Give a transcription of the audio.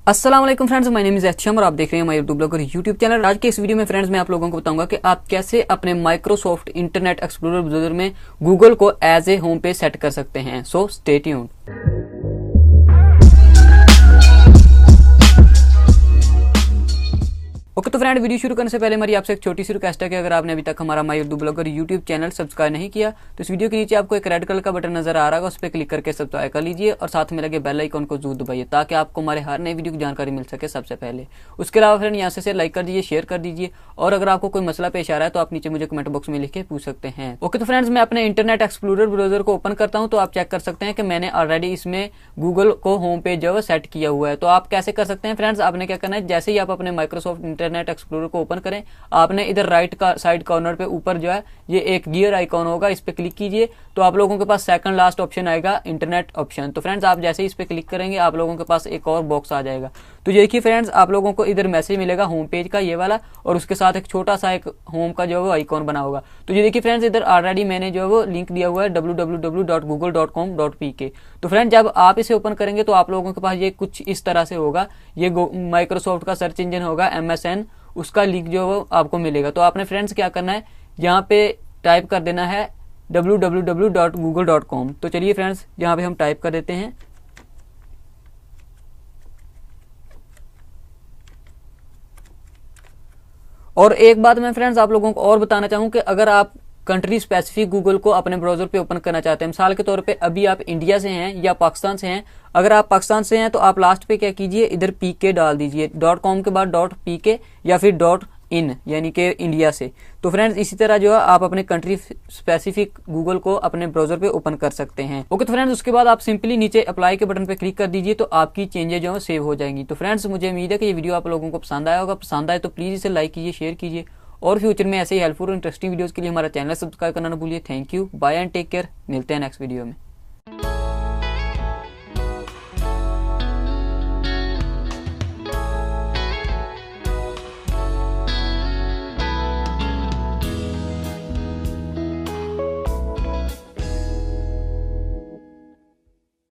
अस्सलाम वालेकुम friends, my name is HM और आप देख रहे हैं हमारे उर्दू ब्लॉगर यूट्यूब चैनल। आज के इस वीडियो में फ्रेंड्स मैं आप लोगों को बताऊंगा कि आप कैसे अपने माइक्रोसॉफ्ट इंटरनेट एक्सप्लोरर ब्राउज़र में गूगल को as a home page set कर सकते हैं। So stay tuned. ओके तो फ्रेंड, वीडियो शुरू करने से पहले हमारी आपसे एक छोटी सी रिक्वेस्ट है कि अगर आपने अभी तक हमारा my Urdu blogger YouTube channel subscribe नहीं किया तो इस वीडियो के नीचे आपको एक रेड कलर का बटन नजर आ रहा होगा, उस पर क्लिक करके सब्सक्राइब कर लीजिए और साथ में लगे बेल आइकन को जरूर दबाइए ताकि आपको हमारे हर नई वीडियो की जानकारी मिल सके सबसे पहले। उसके अलावा फ्रेंड यहाँ से लाइक कर दीजिए, शेयर कर दीजिए और अगर आपको कोई मसला पेश आ रहा है तो आप नीचे मुझे कमेंट बॉक्स में लिख के पूछ सकते हैं। ओके तो फ्रेंड्स, मैं अपने इंटरनेट एक्सप्लोरर ब्राउज़र को ओपन करता हूँ तो आप चेक कर सकते हैं कि मैंने ऑलरेडी इसमें गूगल को होम पेज जो है सेट किया हुआ है। तो आप कैसे कर सकते हैं फ्रेंड्स, आपने क्या करना है, जैसे ही आप अपने माइक्रोसॉफ्ट इंटरनेट एक्सप्लोरर को ओपन करें, आपने इधर राइट का साइड कॉर्नर पे ऊपर जो है ये एक गियर आइकॉन होगा, इस पे क्लिक कीजिए तो आप लोगों के पास सेकंड लास्ट ऑप्शन आएगा इंटरनेट ऑप्शन। तो फ्रेंड्स आप जैसे ही इस पे क्लिक करेंगे आप लोगों के पास एक और बॉक्स आ जाएगा। तो देखिए फ्रेंड्स, आप लोगों को इधर मैसेज मिलेगा होम पेज का ये वाला और उसके साथ एक छोटा सा एक होम का जो है वो आइकॉन बना होगा। तो ये देखिए फ्रेंड्स, इधर ऑलरेडी मैंने जो है वो लिंक दिया हुआ है www.google.com.pk। तो फ्रेंड जब आप इसे ओपन करेंगे तो आप लोगों के पास ये कुछ इस तरह से होगा, ये माइक्रोसॉफ्ट का सर्च इंजन होगा MSN, उसका लिंक जो वो आपको मिलेगा। तो आपने फ्रेंड्स क्या करना है, यहाँ पे टाइप कर देना है www.google.com। तो चलिए फ्रेंड्स यहाँ पे हम टाइप कर देते हैं और एक बात मैं फ्रेंड्स आप लोगों को और बताना चाहूँ कि अगर आप कंट्री स्पेसिफिक गूगल को अपने ब्राउजर पे ओपन करना चाहते हैं, मिसाल के तौर पे अभी आप इंडिया से हैं या पाकिस्तान से हैं, अगर आप पाकिस्तान से हैं तो आप लास्ट पे क्या कीजिए, इधर पीके डाल दीजिए, .com के बाद .pk या फिर .in यानी कि इंडिया से। तो फ्रेंड्स इसी तरह जो है आप अपने कंट्री स्पेसिफिक गूगल को अपने ब्राउजर पे ओपन कर सकते हैं। ओके तो फ्रेंड्स उसके बाद आप सिंपली नीचे अप्लाई के बटन पे क्लिक कर दीजिए तो आपकी चेंजेस जो है सेव हो जाएंगी। तो फ्रेंड्स मुझे उम्मीद है कि ये वीडियो आप लोगों को पसंद आया होगा। पसंद आए तो प्लीज इसे लाइक कीजिए, शेयर कीजिए और फ्यूचर में ऐसे ही हेल्पफुल और इंटरेस्टिंग वीडियोस के लिए हमारा चैनल सब्सक्राइब करना ना भूलिए। Thank you, bye and take care. मिलते हैं नेक्स्ट वीडियो में।